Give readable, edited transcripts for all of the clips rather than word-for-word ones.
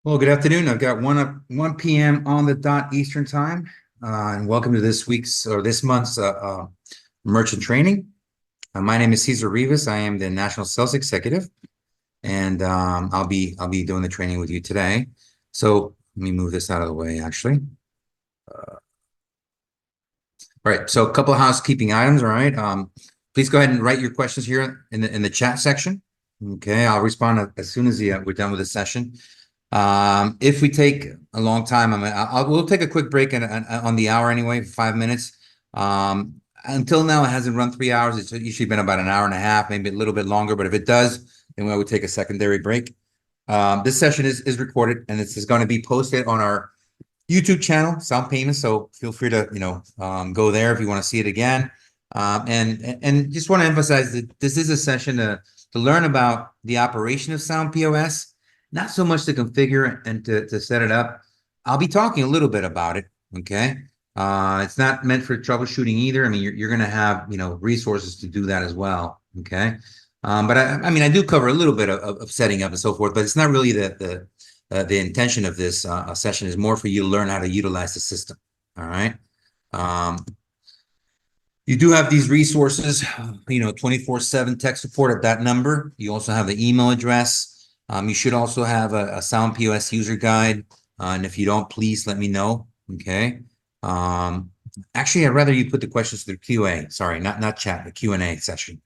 Well, good afternoon. I've got 1 p.m. on the dot Eastern time, and welcome to this week's or this month's merchant training. My name is Cesar Rivas. I am the National Sales Executive, and I'll be doing the training with you today. So let me move this out of the way, actually. All right. So a couple of housekeeping items. All right. Please go ahead and write your questions here in the chat section. Okay, I'll respond as soon as we're done with the session. If we take a long time, we'll take a quick break on the hour anyway, for 5 minutes. Until now, it hasn't run 3 hours. It's usually been about an hour and a half, maybe a little bit longer. But if it does, then we would take a secondary break. This session is recorded, and this is going to be posted on our YouTube channel, Sound POS. So feel free to go there if you want to see it again. And just want to emphasize that this is a session to learn about the operation of Sound POS. Not so much to configure and to set it up. I'll be talking a little bit about it. Okay. It's not meant for troubleshooting either. I mean, you're going to have, resources to do that as well. Okay. But I do cover a little bit of setting up and so forth, but it's not really the intention of this session is more for you to learn how to utilize the system. All right. You do have these resources, 24/7 tech support at that number. You also have the email address. You should also have a Sound POS user guide. And if you don't, please let me know. Okay. Actually, I'd rather you put the questions through QA. Sorry, not chat, the Q&A session.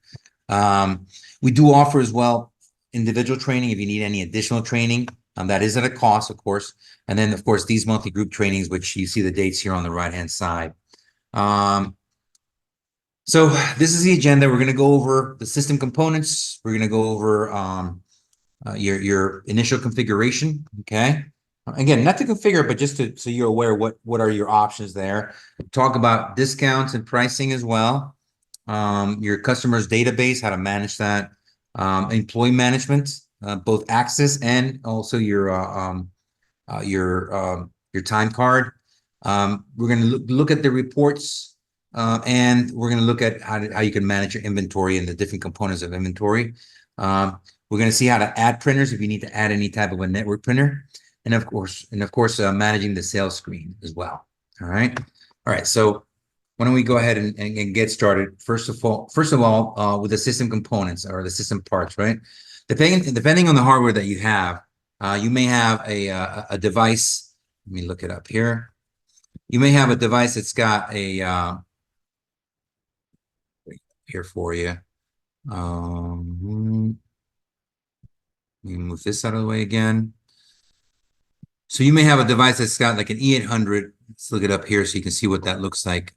We do offer as well individual training if you need any additional training. That is at a cost, of course. And then, of course, these monthly group trainings, which you see the dates here on the right-hand side. So this is the agenda. We're going to go over the system components. We're going to go over your initial configuration. Okay. Again, not to configure, but just so you're aware what are your options there. Talk about discounts and pricing as well. Your customers database, how to manage that. Employee management, both access and also your time card. We're going to look at the reports, and we're going to look at how you can manage your inventory and the different components of inventory. We're going to see how to add printers if you need to add any type of a network printer, and of course, managing the sales screen as well. All right. So why don't we go ahead and get started? First of all, with the system components or the system parts, right? Depending on the hardware that you have, you may have a device. Let me look it up here. You may have a device that's got a here for you. Let me move this out of the way again. So you may have a device that's got like an E800. Let's look it up here so you can see what that looks like.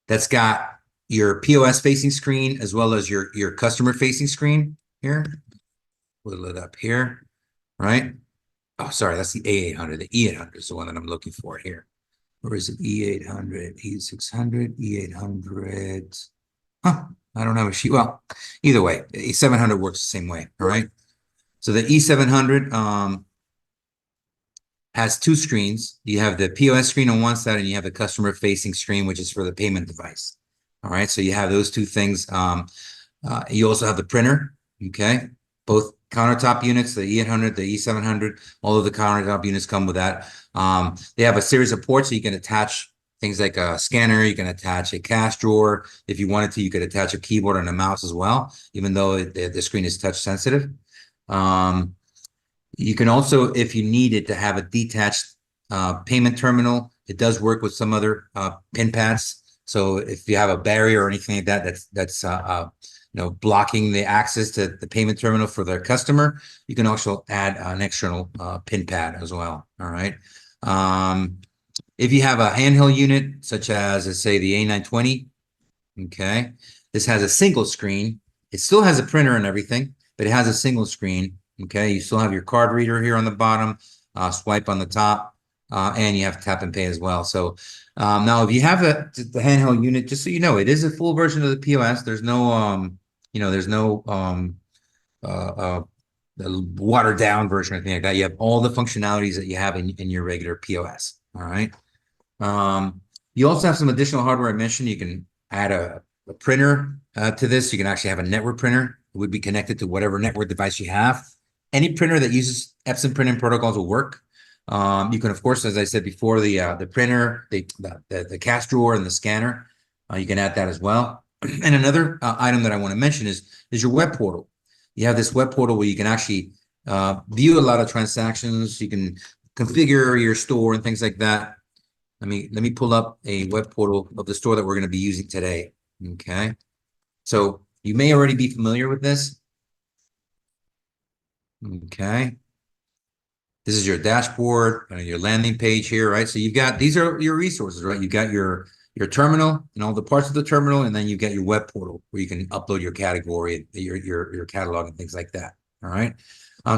That's got your POS facing screen as well as your customer facing screen here. Put it up here, right? Oh, sorry, that's the A800. The E800 is the one that I'm looking for here. Or is it E800, E600, E800? Huh, I don't have a sheet. Well, either way, E700 works the same way, all right? So the E700 has two screens. You have the POS screen on one side and you have the customer facing screen, which is for the payment device. All right, so you have those two things. You also have the printer, okay? Both countertop units, the E800, the E700, all of the countertop units come with that. They have a series of ports so you can attach things like a scanner, you can attach a cash drawer. If you wanted to, you could attach a keyboard and a mouse as well, even though the screen is touch sensitive. You can also, if you needed to have a detached payment terminal, it does work with some other pin pads. So if you have a barrier or anything like that, that's blocking the access to the payment terminal for their customer, you can also add an external pin pad as well. All right. If you have a handheld unit, such as, let's say, the A920, okay, this has a single screen. It still has a printer and everything, but it has a single screen. Okay, you still have your card reader here on the bottom, swipe on the top, and you have tap and pay as well. So now, if you have the handheld unit, just so you know, it is a full version of the POS. There's no, the watered down version or anything like that. You have all the functionalities that you have in your regular POS. All right. You also have some additional hardware I mentioned. You can add a printer to this. You can actually have a network printer. It would be connected to whatever network device you have. Any printer that uses Epson printing protocols will work. You can, of course, as I said before, the printer, the cash drawer, and the scanner. You can add that as well. And another item that I want to mention is your web portal. You have this web portal where you can actually view a lot of transactions. You can configure your store and things like that. Let me pull up a web portal of the store that we're going to be using today. Okay, so you may already be familiar with this. Okay, this is your dashboard and your landing page here, right? So you've got, these are your resources, right? You've got your terminal and all the parts of the terminal, and then you've got your web portal where you can upload your category, your catalog and things like that. All right.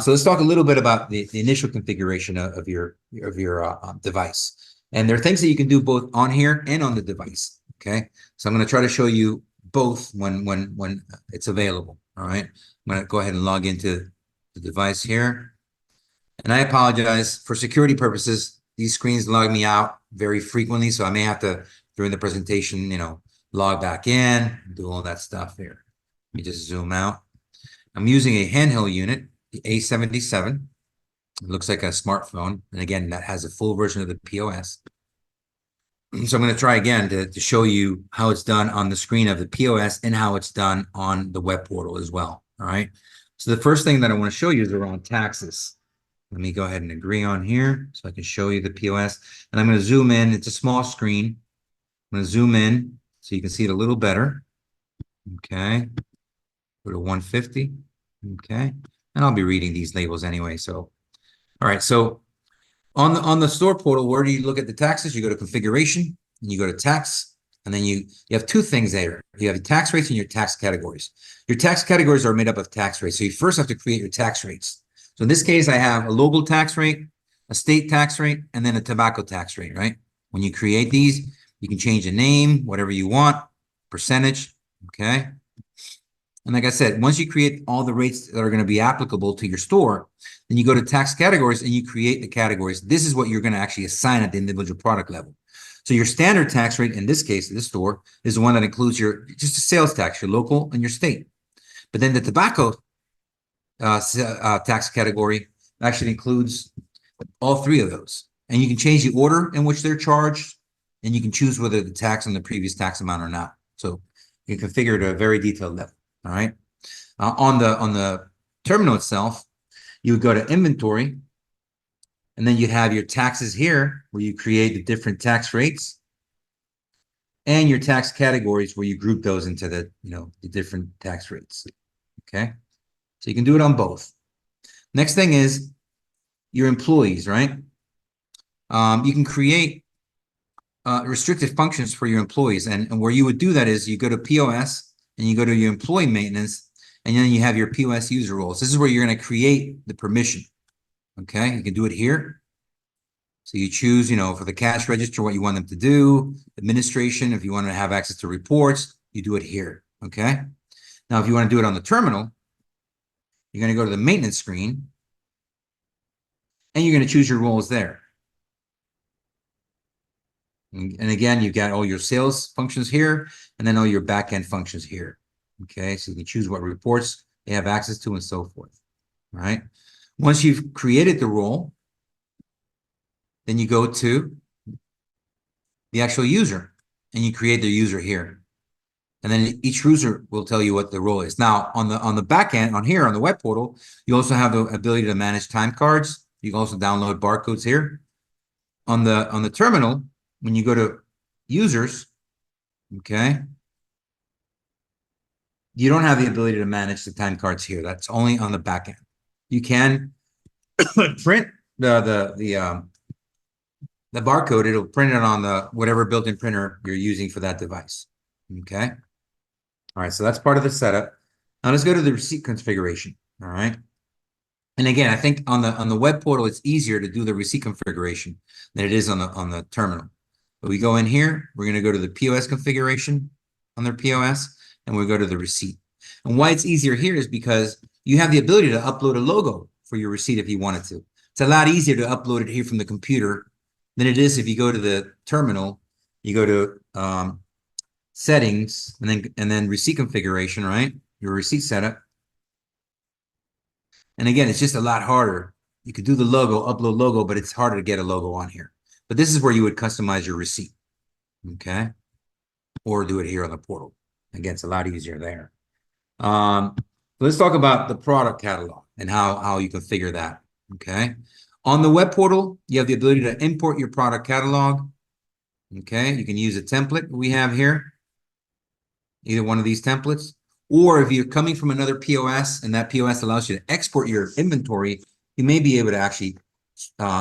So let's talk a little bit about the initial configuration of your device. And there are things that you can do both on here and on the device. Okay. So I'm going to try to show you both when it's available. All right. I'm going to go ahead and log into the device here. And I apologize, for security purposes, these screens log me out very frequently. So I may have to, during the presentation, log back in, do all that stuff here. Let me just zoom out. I'm using a handheld unit, the A77. It looks like a smartphone. And again, that has a full version of the POS. So I'm going to try again to show you how it's done on the screen of the POS and how it's done on the web portal as well. All right. So the first thing that I want to show you is around taxes. Let me go ahead and agree on here so I can show you the POS. And I'm going to zoom in. It's a small screen. I'm going to zoom in so you can see it a little better. Okay. Go to 150. Okay. And I'll be reading these labels anyway. So, all right. So on the store portal, where do you look at the taxes? You go to configuration and you go to tax. And then you have two things there. You have your tax rates and your tax categories. Your tax categories are made up of tax rates. So you first have to create your tax rates. So in this case, I have a local tax rate, a state tax rate, and then a tobacco tax rate, right? When you create these, you can change the name, whatever you want, percentage, okay? And like I said, once you create all the rates that are going to be applicable to your store, then you go to tax categories and you create the categories. This is what you're going to actually assign at the individual product level. So your standard tax rate, in this case, this store, is the one that includes just a sales tax, your local and your state. But then the tobacco tax category actually includes all three of those. And you can change the order in which they're charged, and you can choose whether the tax on the previous tax amount or not. So you can configure it at a very detailed level. All right. On the terminal itself, you would go to inventory, and then you have your taxes here where you create the different tax rates and your tax categories where you group those into the different tax rates. Okay. So you can do it on both. Next thing is your employees, right? You can create restricted functions for your employees. And where you would do that is you go to POS and you go to your employee maintenance, and then you have your POS user roles. This is where you're going to create the permission. Okay, you can do it here. So you choose, for the cash register, what you want them to do, administration, if you want to have access to reports, you do it here. Okay. Now, if you want to do it on the terminal, you're going to go to the maintenance screen, and you're going to choose your roles there. And again, you've got all your sales functions here, and then all your back-end functions here. Okay, so you can choose what reports they have access to and so forth. All right. Once you've created the role, then you go to the actual user, and you create the user here. And then each user will tell you what the role is. Now, on the back end, on here, on the web portal, you also have the ability to manage time cards. You can also download barcodes here. On the terminal, when you go to users, okay, you don't have the ability to manage the time cards here. That's only on the back end. You can print the barcode. It'll print it on the whatever built-in printer you're using for that device. Okay. All right. So that's part of the setup. Now let's go to the receipt configuration. All right. And again, I think on the web portal, it's easier to do the receipt configuration than it is on the terminal. But we go in here, we're going to go to the POS configuration on their POS, and we'll go to the receipt. And why it's easier here is because you have the ability to upload a logo for your receipt if you wanted to. It's a lot easier to upload it here from the computer than it is if you go to the terminal, you go to settings, and then receipt configuration, right? Your receipt setup. And again, it's just a lot harder. You could do the logo, upload logo, but it's harder to get a logo on here. But this is where you would customize your receipt, okay? Or do it here on the portal. Again, it's a lot easier there. Let's talk about the product catalog and how you configure that, okay? On the web portal, you have the ability to import your product catalog, okay? You can use a template we have here, either one of these templates, or if you're coming from another POS and that POS allows you to export your inventory, you may be able to actually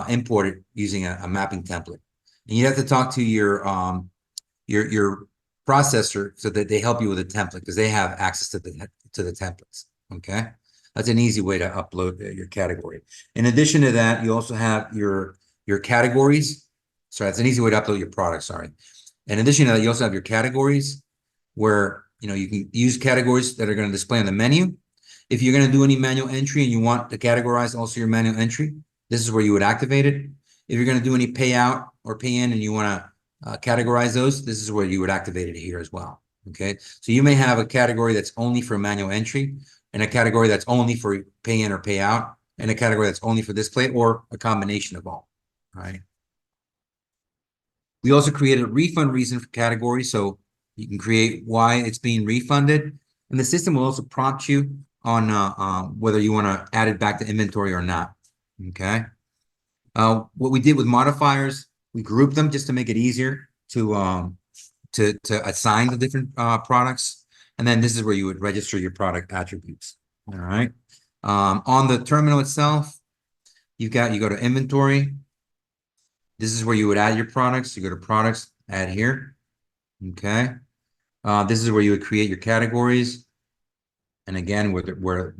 import it using a mapping template. And you have to talk to your processor so that they help you with a template because they have access to the templates. Okay, that's an easy way to upload your category. In addition to that, you also have your categories. Sorry, that's an easy way to upload your product. Sorry. In addition to that, you also have your categories where you can use categories that are going to display on the menu. If you're going to do any manual entry and you want to categorize also your manual entry, this is where you would activate it. If you're going to do any payout or pay in and you want to categorize those, this is where you would activate it here as well. Okay, so you may have a category that's only for manual entry, and a category that's only for pay in or pay out, and a category that's only for display, or a combination of all. All right. We also created a refund reason for category, so you can create why it's being refunded, and the system will also prompt you on whether you want to add it back to inventory or not. Okay. What we did with modifiers, we grouped them just to make it easier to assign the different products, and then this is where you would register your product attributes. All right. On the terminal itself, you go to inventory. This is where you would add your products. You go to products, add here. Okay. This is where you would create your categories. And again, where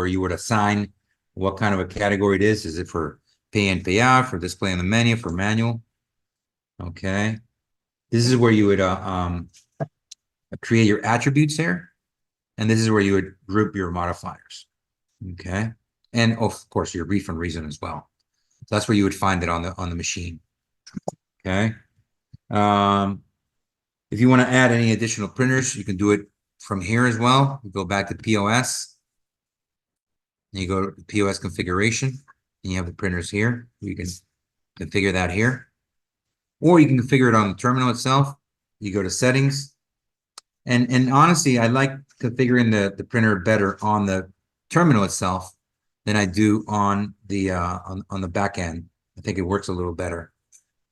you would assign what kind of a category it is. Is it for pay in, pay out, for display on the menu, for manual? Okay. This is where you would create your attributes here. And this is where you would group your modifiers. Okay. And of course, your refund reason as well. So that's where you would find it on the machine. Okay. If you want to add any additional printers, you can do it from here as well. You go back to POS. And you go to POS configuration, and you have the printers here. You can configure that here. Or you can configure it on the terminal itself. You go to settings. And honestly, I like configuring the printer better on the terminal itself than I do on the back end. I think it works a little better.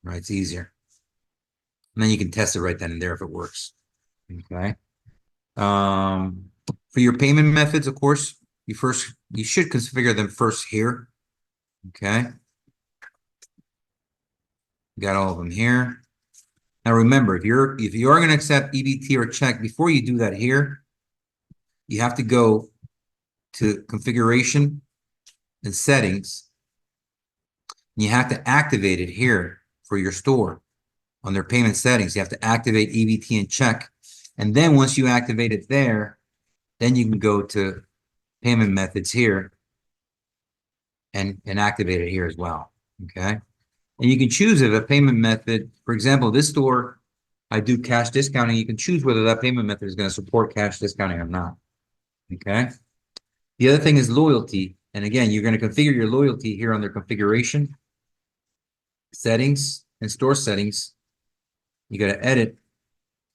Right, it's easier. And then you can test it right then and there if it works. Okay. For your payment methods, of course, you should configure them first here. Okay. Got all of them here. Now remember, if you are going to accept EBT or check, before you do that here, you have to go to configuration and settings. And you have to activate it here for your store. On their payment settings, you have to activate EBT and check. And then once you activate it there, then you can go to payment methods here and activate it here as well. Okay. And you can choose if a payment method, for example, this store, I do cash discounting. You can choose whether that payment method is going to support cash discounting or not. Okay. The other thing is loyalty. And again, you're going to configure your loyalty here under configuration, settings, and store settings. You got to edit,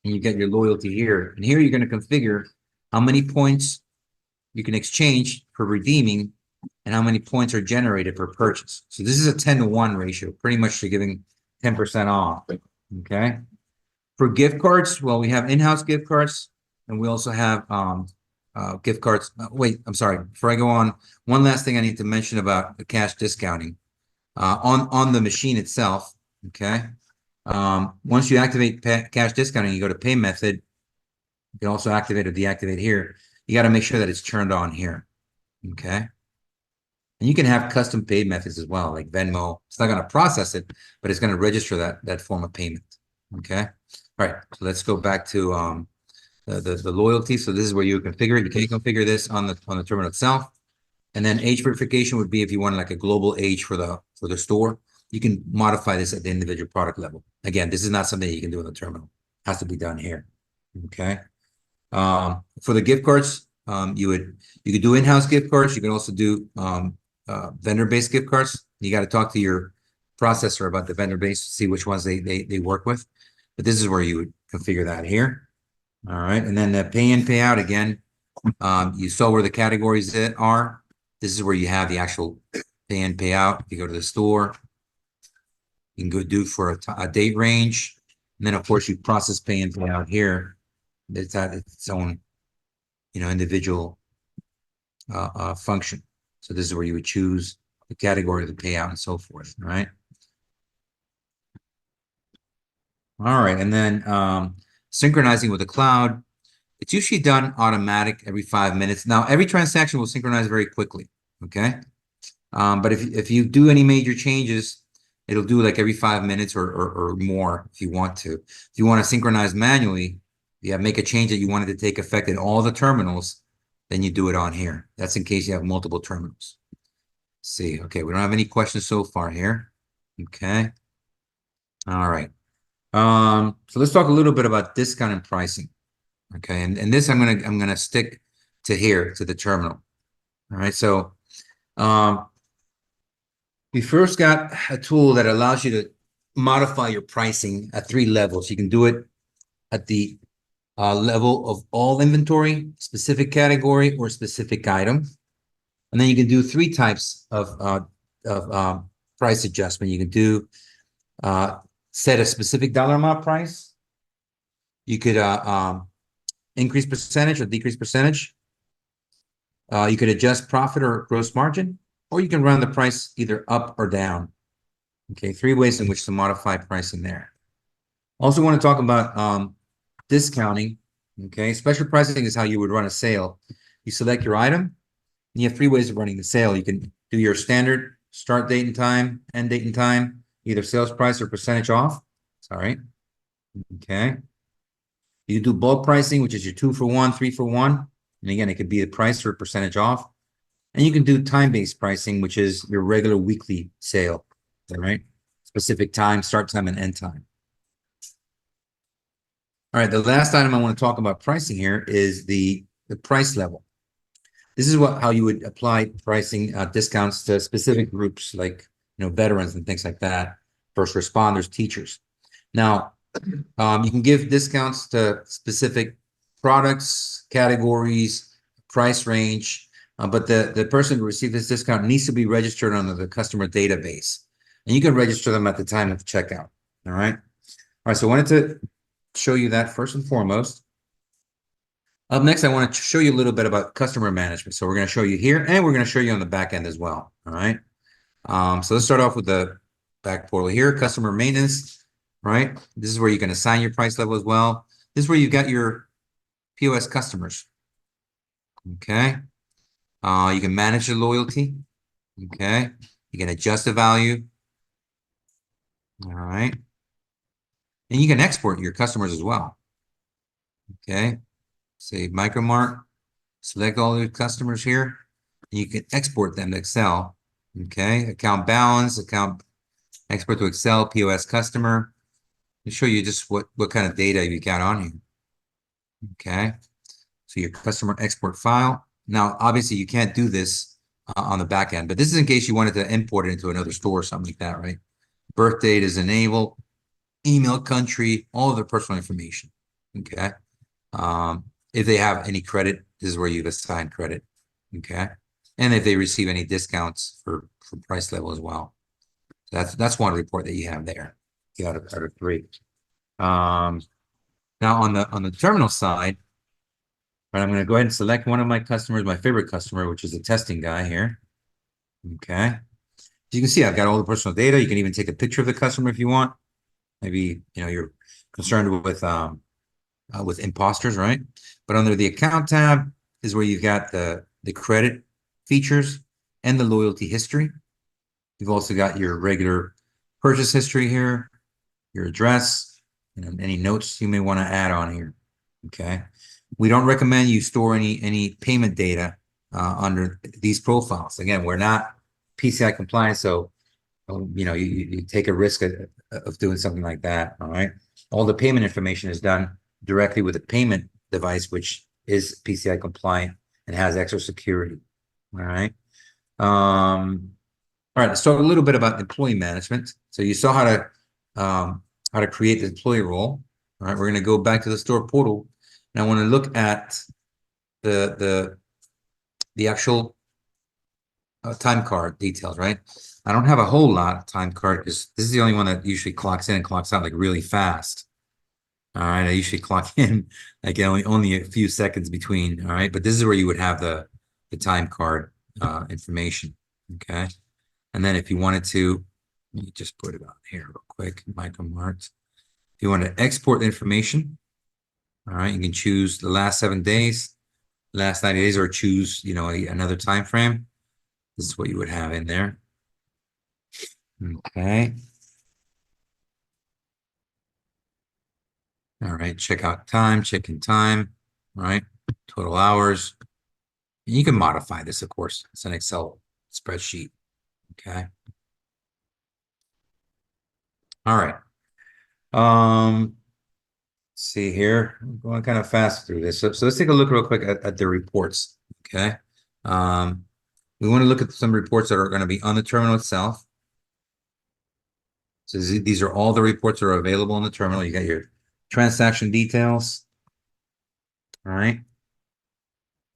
and you get your loyalty here. And here you're going to configure how many points you can exchange for redeeming and how many points are generated per purchase. So this is a 10-to-1 ratio, pretty much you're giving 10% off. Okay. For gift cards, well, we have in-house gift cards, and we also have gift cards. Wait, I'm sorry. Before I go on, one last thing I need to mention about the cash discounting on the machine itself. Okay. Once you activate cash discounting, you go to pay method. You can also activate or deactivate here. You got to make sure that it's turned on here. Okay. And you can have custom paid methods as well, like Venmo. It's not going to process it, but it's going to register that form of payment. Okay. All right. So let's go back to the loyalty. So this is where you configure it. You can configure this on the terminal itself. And then age verification would be if you want like a global age for the store. You can modify this at the individual product level. Again, this is not something you can do on the terminal. It has to be done here. Okay. For the gift cards, you could do in-house gift cards. You can also do vendor-based gift cards. You got to talk to your processor about the vendor-based to see which ones they work with. But this is where you would configure that here. All right, and then the pay in, pay out again. You saw where the categories are. This is where you have the actual pay in, pay out. If you go to the store, you can go do for a date range, and then of course you process pay in, pay out here. It's at its own, individual function. So this is where you would choose the category of the payout and so forth. All right. All right, and then synchronizing with the cloud. It's usually done automatic every 5 minutes. Now, every transaction will synchronize very quickly. Okay. But if you do any major changes, it'll do like every 5 minutes or more if you want to. If you want to synchronize manually, make a change that you wanted to take effect in all the terminals, then you do it on here. That's in case you have multiple terminals. Let's see, okay, we don't have any questions so far here. Okay. All right. So let's talk a little bit about discount and pricing. Okay, and this I'm gonna stick to here to the terminal. All right, so we first got a tool that allows you to modify your pricing at 3 levels. You can do it at the level of all inventory, specific category, or specific item. And then you can do 3 types of price adjustment. You can do set a specific dollar amount price. You could increase percentage or decrease percentage. You could adjust profit or gross margin, or you can run the price either up or down. Okay, 3 ways in which to modify pricing there. Also want to talk about discounting. Okay, special pricing is how you would run a sale. You select your item, and you have 3 ways of running the sale. You can do your standard start date and time, end date and time, either sales price or percentage off. All right. Okay. You do bulk pricing, which is your 2 for 1, 3 for 1. And again, it could be a price or a percentage off. And you can do time-based pricing, which is your regular weekly sale. All right. Specific time, start time, and end time. All right. The last item I want to talk about pricing here is the price level. This is how you would apply pricing discounts to specific groups like veterans and things like that, first responders, teachers. Now, you can give discounts to specific products, categories, price range, but the person who received this discount needs to be registered under the customer database, and you can register them at the time of checkout. All right. All right. So I wanted to show you that first and foremost. Up next, I want to show you a little bit about customer management. So we're going to show you here, and we're going to show you on the back end as well. All right. So let's start off with the back portal here, customer maintenance. Right. This is where you can assign your price level as well. This is where you've got your POS customers. Okay. You can manage the loyalty. Okay. You can adjust the value. All right. And you can export your customers as well. Okay. Say Micromart, select all your customers here. And you can export them to Excel. Okay. Account balance, export to Excel, POS customer. Let me show you just what kind of data you got on here. Okay. So your customer export file. Now, obviously, you can't do this on the back end, but this is in case you wanted to import it into another store or something like that, right? Birth date is enabled, email, country, all of their personal information. Okay. If they have any credit, this is where you've assigned credit. Okay. And if they receive any discounts for price level as well. That's one report that you have there. Out of 3. Now on the terminal side, right, I'm going to go ahead and select one of my customers, my favorite customer, which is the testing guy here. Okay. As you can see, I've got all the personal data. You can even take a picture of the customer if you want. Maybe you're concerned with imposters, right? But under the account tab is where you've got the credit features and the loyalty history. You've also got your regular purchase history here, your address, and any notes you may want to add on here. Okay. We don't recommend you store any payment data under these profiles. Again, we're not PCI compliant, so you take a risk of doing something like that. All right. All the payment information is done directly with a payment device, which is PCI compliant and has extra security. All right. All right, let's talk a little bit about employee management. So you saw how to create the employee role. All right, we're going to go back to the store portal, and I want to look at the actual time card details. Right, I don't have a whole lot of time card because this is the only one that usually clocks in and clocks out like really fast. All right, I usually clock in like only a few seconds between. All right, but this is where you would have the time card information. Okay. And then if you wanted to, let me just put it on here real quick, micro marks. If you want to export the information, all right, you can choose the last 7 days, last 90 days, or choose, another time frame. This is what you would have in there. Okay. All right, check out time, check in time, right? Total hours. And you can modify this, of course. It's an Excel spreadsheet. Okay. All right. See here, I'm going kind of fast through this. So let's take a look real quick at the reports. Okay. We want to look at some reports that are going to be on the terminal itself. So these are all the reports that are available on the terminal. You got your transaction details. All right.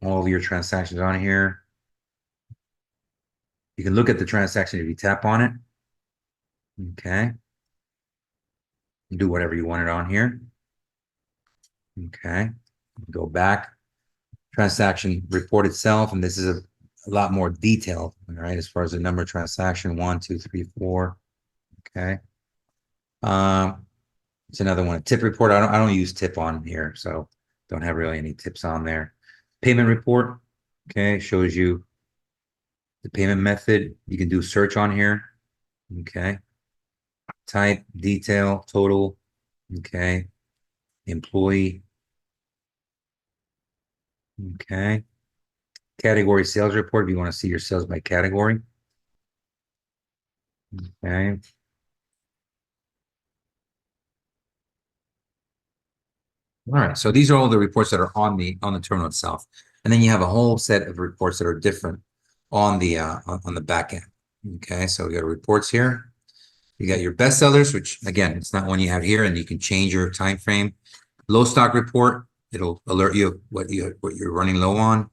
All of your transactions on here. You can look at the transaction if you tap on it. Okay. Do whatever you want it on here. Okay. Go back. Transaction report itself, and this is a lot more detailed, all right, as far as the number of transaction, 1, 2, 3, 4. Okay. It's another one. A tip report. I don't use tip on here, so don't have really any tips on there. Payment report. Okay, shows you the payment method. You can do search on here. Okay. Type, detail, total. Okay. Employee. Okay. Category sales report if you want to see your sales by category. Okay. All right, so these are all the reports that are on the terminal itself, and then you have a whole set of reports that are different on the back end. Okay, so we got reports here. You got your bestsellers, which again, it's not one you have here, and you can change your time frame. Low stock report, it'll alert you of what you're running low on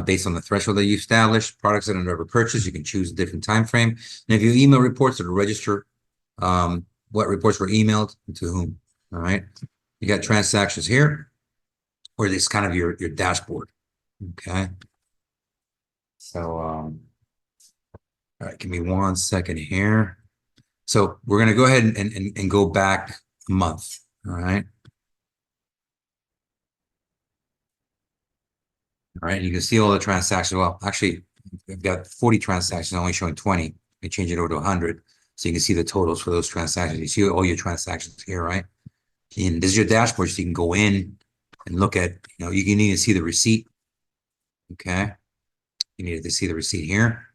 based on the threshold that you established. Products that are never purchased, you can choose a different time frame. And if you email reports, it'll register what reports were emailed and to whom. All right. You got transactions here, or this kind of your dashboard. Okay. So all right, give me 1 second here. So we're gonna go ahead and go back a month. All right. All right, you can see all the transactions. Well, actually, I've got 40 transactions, only showing 20. I change it over to 100. So you can see the totals for those transactions. You see all your transactions here, right? And this is your dashboard, so you can go in and look at, you can even see the receipt. Okay. You need to see the receipt here.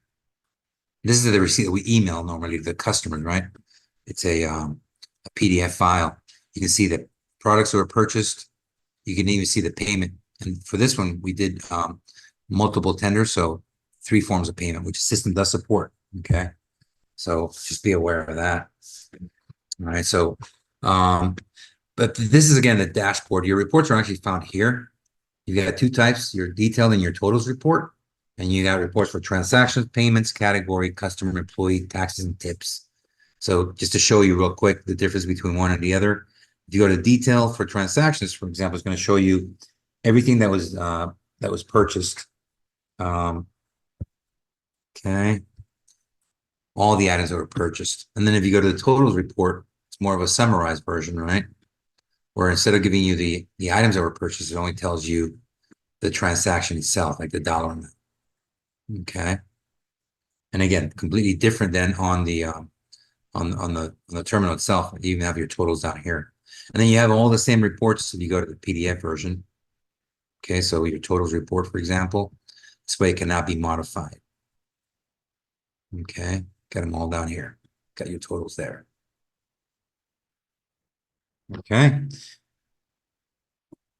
This is the receipt that we email normally to the customers, right? It's a PDF file. You can see the products that were purchased. You can even see the payment. And for this one, we did multiple tenders, so 3 forms of payment, which the system does support. Okay. So just be aware of that. All right. So, but this is again the dashboard. Your reports are actually found here. You got 2 types: your detailed and your totals report, and you got reports for transactions, payments, category, customer, employee, taxes, and tips. So just to show you real quick the difference between one and the other. If you go to detail for transactions, for example, it's going to show you everything that was purchased. Okay. All the items that were purchased. And then if you go to the totals report, it's more of a summarized version, right? Where instead of giving you the items that were purchased, it only tells you the transaction itself, like the dollar amount. Okay. And again, completely different than on the terminal itself. You even have your totals down here. And then you have all the same reports if you go to the PDF version. Okay, so your totals report, for example, this way it cannot be modified. Okay, got them all down here. Got your totals there. Okay.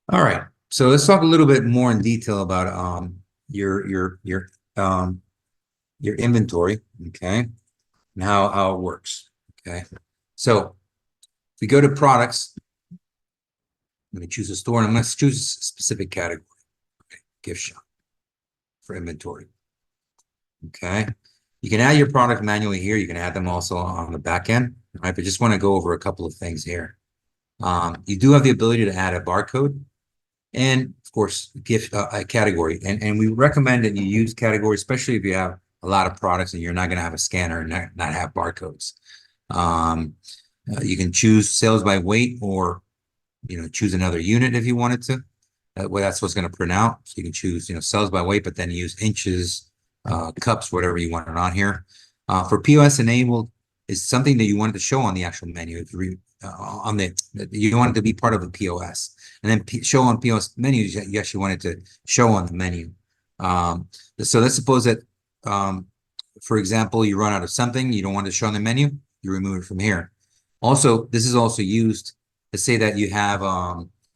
All right. So let's talk a little bit more in detail about your um your inventory, okay, and how it works. Okay. So if we go to products, I'm going to choose a store and I'm going to choose a specific category. Okay, gift shop for inventory. Okay. You can add your product manually here. You can add them also on the back end. Right. But just want to go over a couple of things here. You do have the ability to add a barcode and of course gift a category. And we recommend that you use categories, especially if you have a lot of products and you're not going to have a scanner and not have barcodes. Um, you can choose sales by weight or choose another unit if you wanted to. Well, that's what's going to print out. So you can choose, sales by weight, but then use inches, cups, whatever you want on here. For POS enabled is something that you wanted to show on the actual menu. If you on the you want it to be part of the POS, and then show on POS menus. You actually want it to show on the menu. So let's suppose that, for example, you run out of something you don't want to show on the menu. You remove it from here. Also, this is also used to say that you have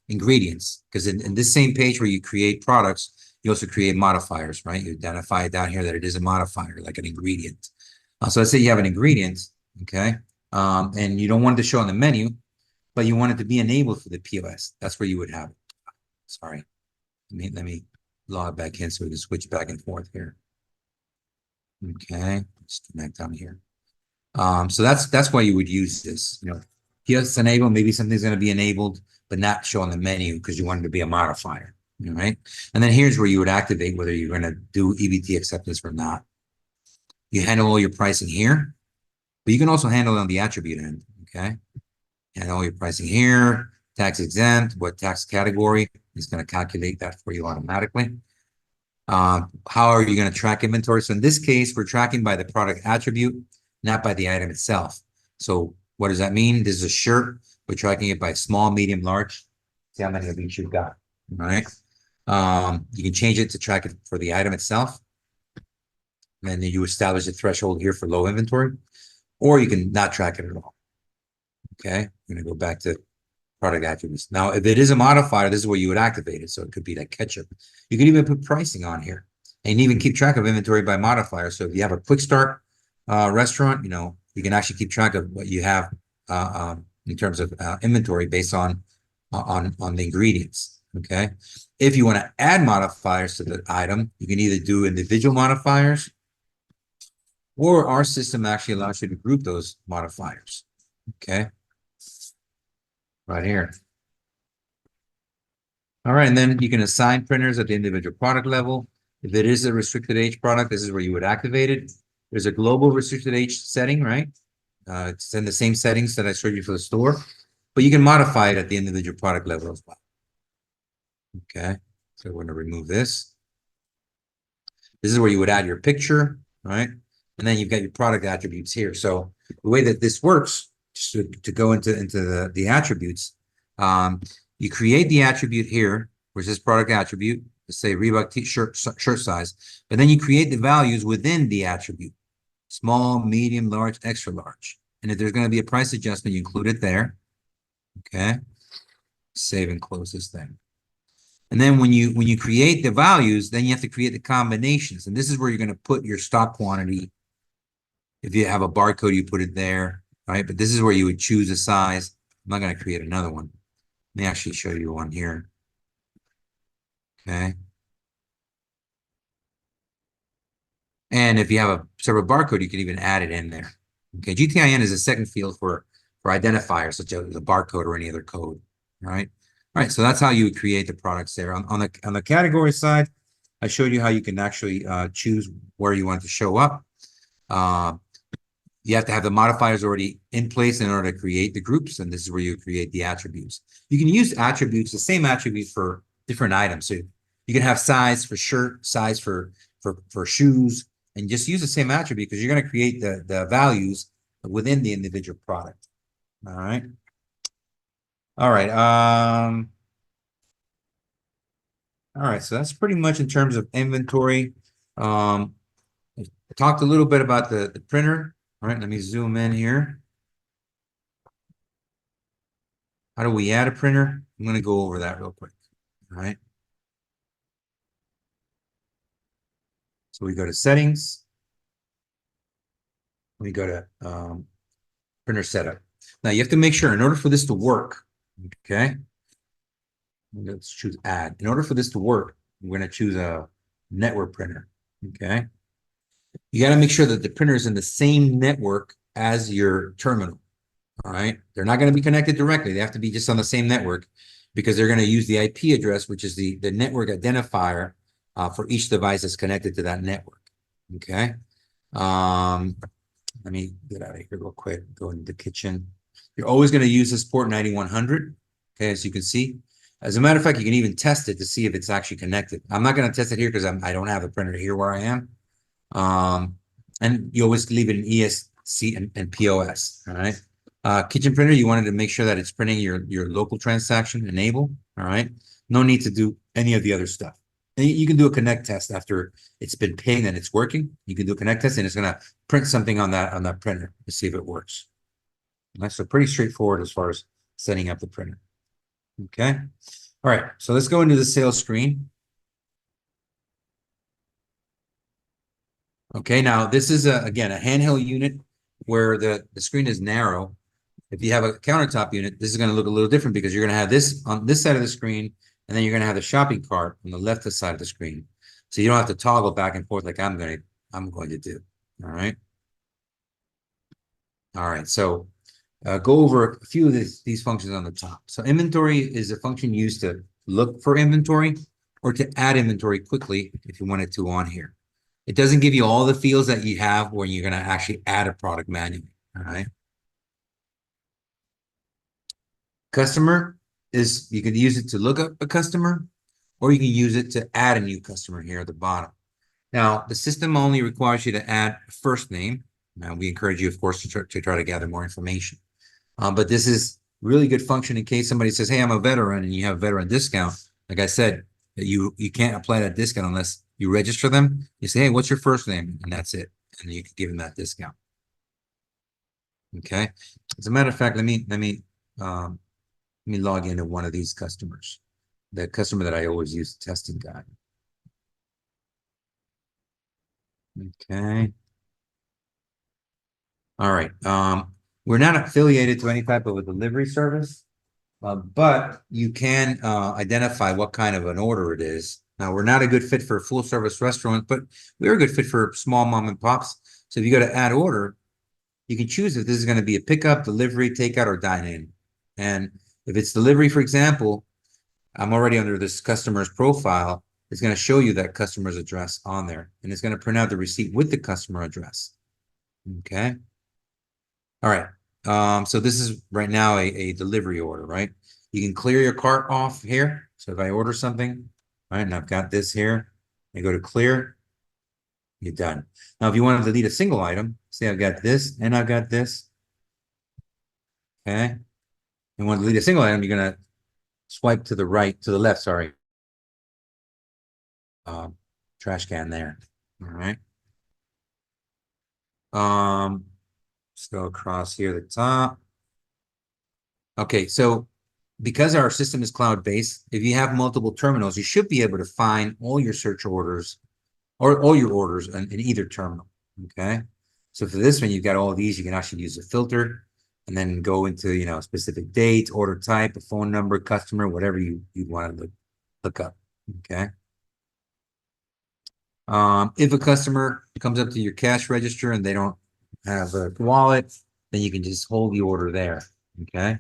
ingredients, because in this same page where you create products, you also create modifiers, right? You identify down here that it is a modifier, like an ingredient. So let's say you have an ingredient, okay, and you don't want it to show on the menu, but you want it to be enabled for the POS. That's where you would have it. Sorry, let me log back in so we can switch back and forth here. Okay, let's connect down here. So that's why you would use this. POS enable, maybe something's going to be enabled, but not show on the menu because you want it to be a modifier. All right. And then here's where you would activate whether you're going to do EBT acceptance or not. You handle all your pricing here, but you can also handle it on the attribute end. Okay. Handle all your pricing here, tax exempt, what tax category is going to calculate that for you automatically. How are you going to track inventory? So in this case, we're tracking by the product attribute, not by the item itself. So what does that mean? This is a shirt. We're tracking it by small, medium, large. See how many of each you've got. All right. You can change it to track it for the item itself. And then you establish a threshold here for low inventory, or you can not track it at all. Okay. I'm going to go back to product attributes. Now, if it is a modifier, this is where you would activate it. So it could be like ketchup. You can even put pricing on here and even keep track of inventory by modifier. So if you have a quick start restaurant, you can actually keep track of what you have in terms of inventory based on the ingredients. Okay. If you want to add modifiers to the item, you can either do individual modifiers, or our system actually allows you to group those modifiers. Okay. Right here. All right, and then you can assign printers at the individual product level. If it is a restricted age product, this is where you would activate it. There's a global restricted age setting, right? It's in the same settings that I showed you for the store, but you can modify it at the individual product level as well. Okay, so we're going to remove this. This is where you would add your picture, right? And then you've got your product attributes here. So the way that this works, just to go into the attributes, you create the attribute here, which is product attribute, let's say Reebok t-shirt shirt size, but then you create the values within the attribute, small, medium, large, extra large. And if there's going to be a price adjustment, you include it there. Okay. Save and close this thing. And then when you create the values, then you have to create the combinations. And this is where you're going to put your stock quantity. If you have a barcode, you put it there, right? But this is where you would choose a size. I'm not going to create another one. Let me actually show you one here. Okay. And if you have a separate barcode, you can even add it in there. Okay. GTIN is a second field for identifiers, such as a barcode or any other code. All right. All right. So that's how you would create the products there. On the category side, I showed you how you can actually choose where you want to show up. You have to have the modifiers already in place in order to create the groups, and this is where you create the attributes. You can use attributes, the same attributes for different items. So you can have size for shirt, size for shoes, and just use the same attribute because you're going to create the values within the individual product. All right. All right. All right. So that's pretty much in terms of inventory. I talked a little bit about the printer. All right. Let me zoom in here. How do we add a printer? I'm going to go over that real quick. All right. So we go to settings. We go to printer setup. Now you have to make sure in order for this to work, okay? Let's choose add. In order for this to work, we're going to choose a network printer, okay? You got to make sure that the printer is in the same network as your terminal, all right? They're not going to be connected directly. They have to be just on the same network because they're going to use the IP address, which is the network identifier for each device that's connected to that network, okay? Let me get out of here real quick, go into the kitchen. You're always going to use this port 9100, okay, as you can see. As a matter of fact, you can even test it to see if it's actually connected. I'm not going to test it here because I don't have a printer here where I am. And you always leave it in ESC and POS, all right? Kitchen printer, you wanted to make sure that it's printing your local transaction, enable, all right? No need to do any of the other stuff. And you can do a connect test after it's been pinged and it's working. You can do a connect test and it's going to print something on that printer to see if it works. That's so pretty straightforward as far as setting up the printer. Okay. All right. So let's go into the sales screen. Okay. Now this is again a handheld unit where the screen is narrow. If you have a countertop unit, this is going to look a little different because you're going to have this on this side of the screen, and then you're going to have the shopping cart on the left side of the screen. So you don't have to toggle back and forth like I'm going to do. All right. All right. So go over a few of these functions on the top. So inventory is a function used to look for inventory or to add inventory quickly if you wanted to on here. It doesn't give you all the fields that you have when you're going to actually add a product manually. All right. Customer is, you can use it to look up a customer, or you can use it to add a new customer here at the bottom. Now, the system only requires you to add a first name. Now, we encourage you, of course, to try to gather more information. But this is really good function in case somebody says, hey, I'm a veteran, and you have a veteran discount. Like I said, you can't apply that discount unless you register them. You say, hey, what's your first name? And that's it. And you can give them that discount. Okay. As a matter of fact, let me log into one of these customers, the customer that I always use testing guide. Okay. All right. We're not affiliated to any type of a delivery service, but you can identify what kind of an order it is. Now, we're not a good fit for a full service restaurant, but we're a good fit for small mom and pops. So if you go to add order, you can choose if this is going to be a pickup, delivery, takeout, or dine in. And if it's delivery, for example, I'm already under this customer's profile. It's going to show you that customer's address on there, and it's going to print out the receipt with the customer address. Okay. All right. So this is right now a delivery order, right? You can clear your cart off here. So if I order something, right, and I've got this here, I go to clear, you're done. Now, if you want to delete a single item, say I've got this and I've got this, okay? And want to delete a single item, you're going to swipe to the right, to the left, sorry. Trash can there. All right. Let's go across here at the top. Okay, so because our system is cloud-based, if you have multiple terminals, you should be able to find all your search orders or all your orders in either terminal. Okay. So for this one, you've got all of these, you can actually use a filter and then go into, you know, a specific date, order type, a phone number, customer, whatever you want to look up. Okay. If a customer comes up to your cash register and they don't have a wallet, then you can just hold the order there. Okay.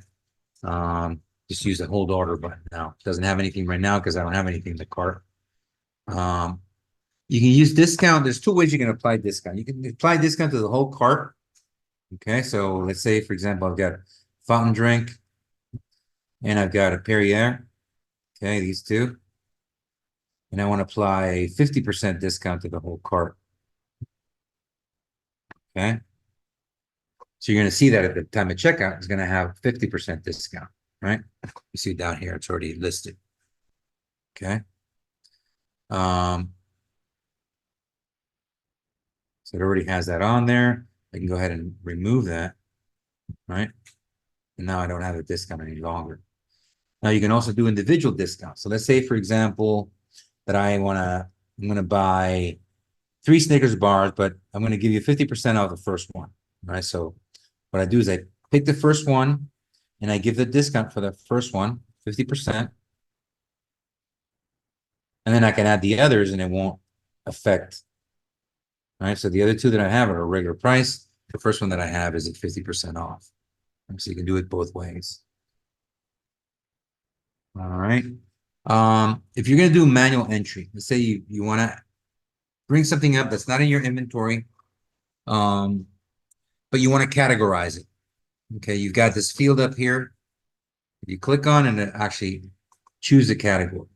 Just use the hold order button now. It doesn't have anything right now because I don't have anything in the cart. You can use discount. There's two ways you can apply discount. You can apply discount to the whole cart. Okay, so let's say, for example, I've got fountain drink and I've got a Perrier. Okay, these two. And I want to apply 50% discount to the whole cart. Okay. So you're going to see that at the time of checkout, it's going to have 50% discount, right? You see down here, it's already listed. Okay. So it already has that on there. I can go ahead and remove that, right? And now I don't have a discount any longer. Now you can also do individual discounts. So let's say, for example, that I'm going to buy 3 Snickers bars, but I'm going to give you 50% off the first one. All right. So what I do is I pick the first one and I give the discount for the first one, 50%. And then I can add the others and it won't affect. All right. So the other two that I have are a regular price. The first one that I have is at 50% off. So you can do it both ways. All right. If you're going to do manual entry, let's say you want to bring something up that's not in your inventory, but you want to categorize it. Okay, you've got this field up here. If you click on and it actually choose a category.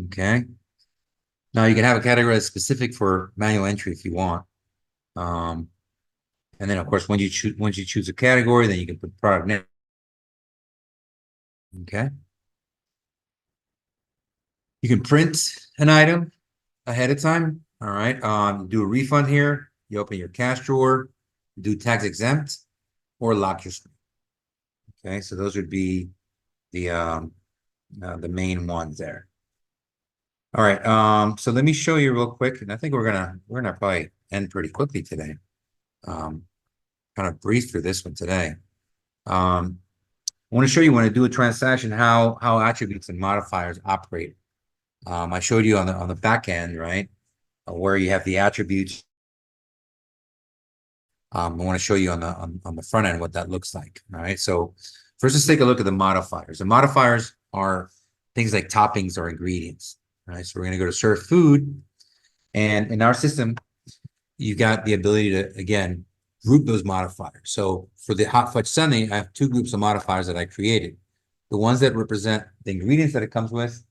Okay. Now you can have a category that's specific for manual entry if you want. And then of course, once you choose a category, then you can put product name. Okay. You can print an item ahead of time. All right. Do a refund here. You open your cash drawer, do tax exempt, or lock your screen. Okay, so those would be the main ones there. All right. So let me show you real quick, and I think we're gonna probably end pretty quickly today. Kind of breeze through this one today. I want to show you when I do a transaction how attributes and modifiers operate. I showed you on the back end, right, where you have the attributes. I want to show you on the front end what that looks like. All right. So first, let's take a look at the modifiers. The modifiers are things like toppings or ingredients. All right. So we're going to go to serve food, and in our system, you've got the ability to again group those modifiers. So for the hot fudge sundae, I have 2 groups of modifiers that I created: the ones that represent the ingredients that it comes with,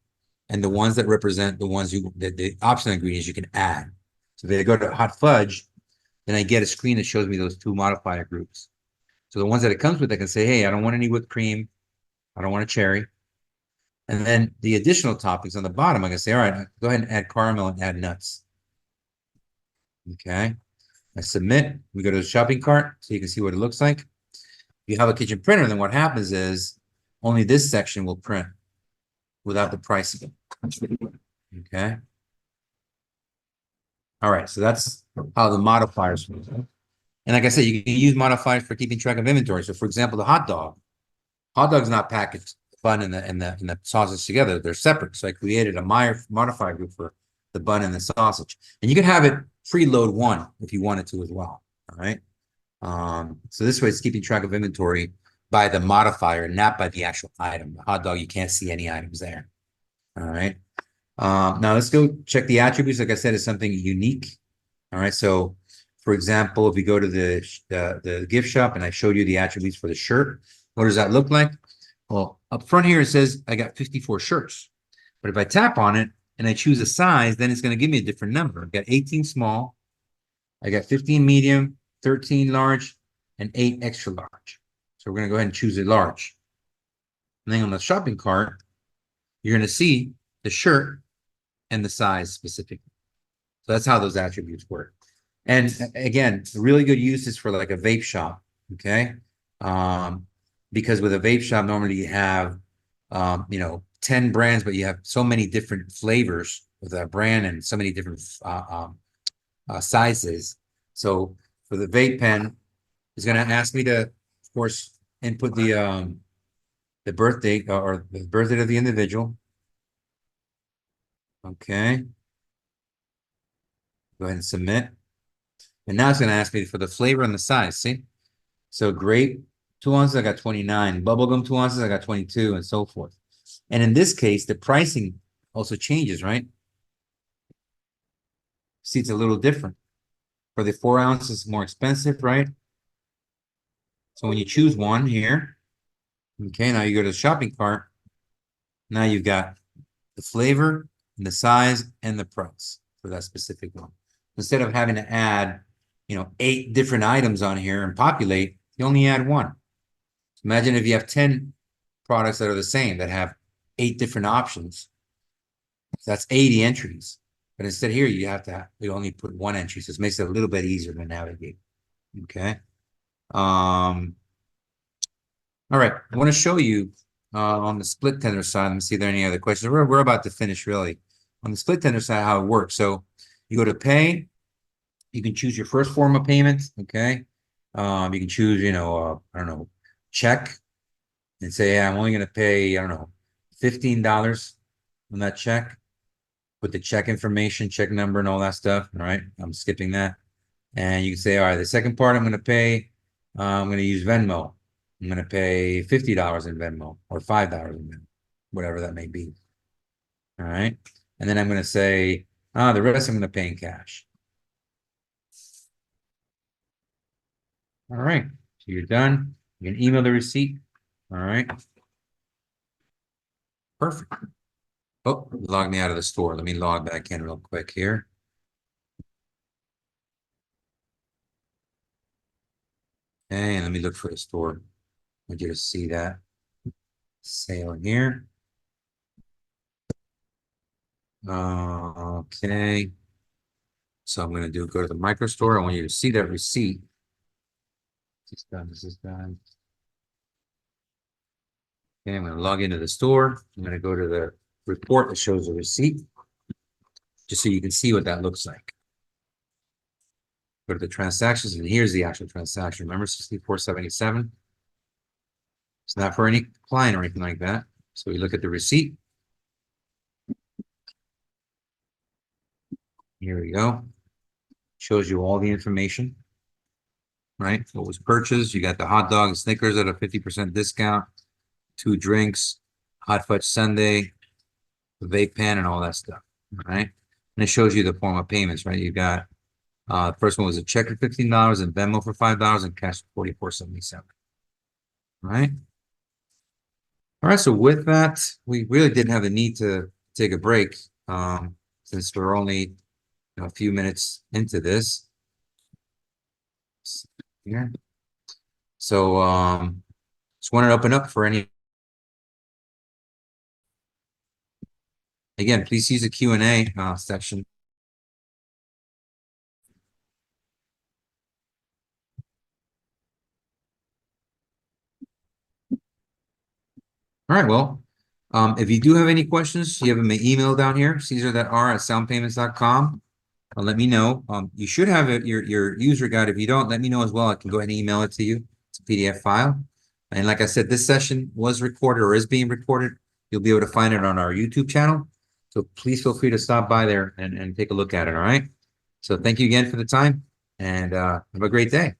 and the ones that represent the optional ingredients you can add. So if I go to hot fudge, then I get a screen that shows me those 2 modifier groups. So the ones that it comes with, I can say, hey, I don't want any whipped cream. I don't want a cherry. And then the additional toppings on the bottom, I can say, all right, go ahead and add caramel and add nuts. Okay. I submit. We go to the shopping cart so you can see what it looks like. If you have a kitchen printer, then what happens is only this section will print without the pricing. Okay. All right. So that's how the modifiers work. And like I said, you can use modifiers for keeping track of inventory. So for example, the hot dog's not packaged, the bun and the sausage together. They're separate. So I created a modifier group for the bun and the sausage. And you can have it preload one if you wanted to as well. All right. So this way it's keeping track of inventory by the modifier, not by the actual item. The hot dog, you can't see any items there. All right. Now let's go check the attributes. Like I said, it's something unique. All right. So for example, if we go to the gift shop and I showed you the attributes for the shirt, what does that look like? Well, up front here, it says I got 54 shirts. But if I tap on it and I choose a size, then it's going to give me a different number. I've got 18 small, I got 15 medium, 13 large, and 8 extra large. So we're going to go ahead and choose a large. And then on the shopping cart, you're going to see the shirt and the size specifically. So that's how those attributes work. And again, really good use is for like a vape shop, okay? Because with a vape shop, normally you have, 10 brands, but you have so many different flavors with that brand and so many different sizes. So for the vape pen, it's going to ask me to, of course, input the birthday or the birthday of the individual. Okay. Go ahead and submit. And now it's going to ask me for the flavor and the size. See? So grape, 2 ounces, I got 29. Bubblegum, 2 ounces, I got 22, and so forth. And in this case, the pricing also changes, right? See, it's a little different. For the 4 ounces, more expensive, right? So when you choose one here, okay, now you go to the shopping cart. Now you've got the flavor, and the size, and the price for that specific one. Instead of having to add, 8 different items on here and populate, you only add one. Imagine if you have 10 products that are the same that have 8 different options. That's 80 entries. But instead here, you only put 1 entry. So it makes it a little bit easier to navigate. Okay. All right. I want to show you on the split tender side. Let me see if there are any other questions. We're about to finish really. On the split tender side, how it works. So You go to pay. You can choose your first form of payment. Okay. You can choose, I don't know, check and say, yeah, I'm only going to pay, I don't know, $15 on that check. Put the check information, check number, and all that stuff. All right. I'm skipping that. And you can say, all right, the second part I'm going to pay, I'm going to use Venmo. I'm going to pay $50 in Venmo or $5 in Venmo, whatever that may be. All right. And then I'm going to say, the rest I'm going to pay in cash. All right. So you're done. You can email the receipt. All right. Perfect. Oh, log me out of the store. Let me log back in real quick here. And let me look for the store. I want you to see that sale here. Okay. So I'm going to go to the micro store. I want you to see that receipt. This is done. This is done. Okay, I'm going to log into the store. I'm going to go to the report that shows the receipt, just so you can see what that looks like. Go to the transactions, and here's the actual transaction. Remember, 64.77. It's not for any client or anything like that. So we look at the receipt. Here we go. Shows you all the information, right? What was purchased. You got the hot dog and Snickers at a 50% discount, 2 drinks, hot fudge sundae, the vape pen, and all that stuff, right? And it shows you the form of payments, right? You got the first one was a check for $15 and Venmo for $5 and cash for $44.77. Right. All right. So with that, we really didn't have the need to take a break, since we're only a few minutes into this. Yeah. So just wanted to open up for any. Again, please use the Q&A section. All right. Well, if you do have any questions, you have my email down here, caesar.r@soundpayments.com. Let me know. You should have your user guide. If you don't, let me know as well. I can go ahead and email it to you. It's a PDF file. And like I said, this session was recorded or is being recorded. You'll be able to find it on our YouTube channel. So please feel free to stop by there and take a look at it. All right. So thank you again for the time, and have a great day.